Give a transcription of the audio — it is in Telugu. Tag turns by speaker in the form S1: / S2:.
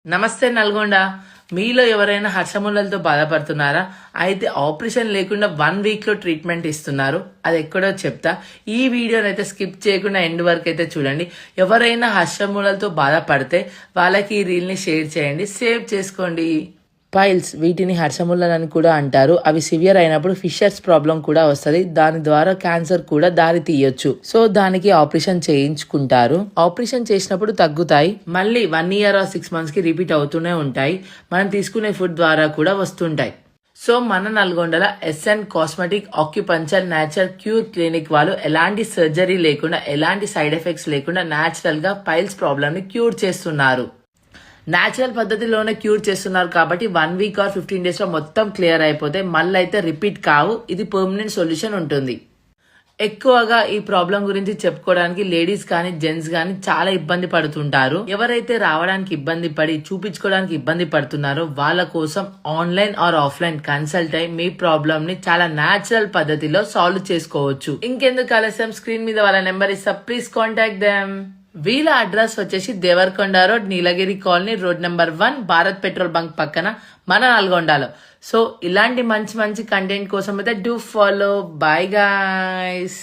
S1: నమస్తే నల్గొండ. మీలో ఎవరైనా హర్షములతో బాధపడుతున్నారా? అయితే ఆపరేషన్ లేకుండా 1 వీక్ లో ట్రీట్మెంట్ ఇస్తున్నారు. అది ఎక్కడో చెప్తా. ఈ వీడియోని అయితే స్కిప్ చేయకుండా ఎండ్ వరకు అయితే చూడండి. ఎవరైనా హర్షములతో బాధపడితే వాళ్ళకి ఈ రీల్ ని షేర్ చేయండి, సేవ్ చేసుకోండి. పైల్స్, వీటిని హర్షములలు అని కూడా అంటారు. అవి సివియర్ అయినప్పుడు ఫిషర్స్ ప్రాబ్లం కూడా వస్తుంది. దాని ద్వారా క్యాన్సర్ కూడా దారి తీయొచ్చు. సో దానికి ఆపరేషన్ చేయించుకుంటారు. ఆపరేషన్ చేసినప్పుడు తగ్గుతాయి, మళ్ళీ 1 year or 6 months కి రిపీట్ అవుతూనే ఉంటాయి. మనం తీసుకునే ఫుడ్ ద్వారా కూడా వస్తుంటాయి. సో మన నల్గొండల SN cosmetic acupuncture natural cure clinic వాళ్ళు ఎలాంటి సర్జరీ లేకుండా, ఎలాంటి సైడ్ ఎఫెక్ట్స్ లేకుండా న్యాచురల్ గా పైల్స్ ప్రాబ్లమ్ ని క్యూర్ చేస్తున్నారు. న్యాచురల్ పద్ధతిలోనే క్యూర్ చేస్తున్నారు కాబట్టి 1 week or 15 days లో మొత్తం క్లియర్ అయిపోతే మళ్ళీ అయితే రిపీట్ కావు. ఇది పర్మనెంట్ సొల్యూషన్ ఉంటుంది. ఎక్కువగా ఈ ప్రాబ్లం గురించి చెప్పుకోవడానికి లేడీస్ కానీ జెంట్స్ కానీ చాలా ఇబ్బంది పడుతుంటారు. ఎవరైతే రావడానికి ఇబ్బంది పడి చూపించుకోవడానికి ఇబ్బంది పడుతున్నారో వాళ్ళ కోసం ఆన్లైన్ ఆర్ ఆఫ్లైన్ కన్సల్ట్ అయి మీ ప్రాబ్లమ్ ని చాలా న్యాచురల్ పద్ధతిలో సాల్వ్ చేసుకోవచ్చు. ఇంకెందుకు ఆలస్యం, స్క్రీన్ మీద వాళ్ళ నెంబర్ ఇస్తా, ప్లీజ్ కాంటాక్ట్ దెమ్. వీళ్ళ అడ్రస్ వచ్చేసి Devarakonda road, Neelagiri colony, road number 1, Bharat petrol bunk పక్కన, మన నల్గొండలో. సో ఇలాంటి మంచి మంచి కంటెంట్ కోసం అయితే డూ ఫాలో. Bye guys.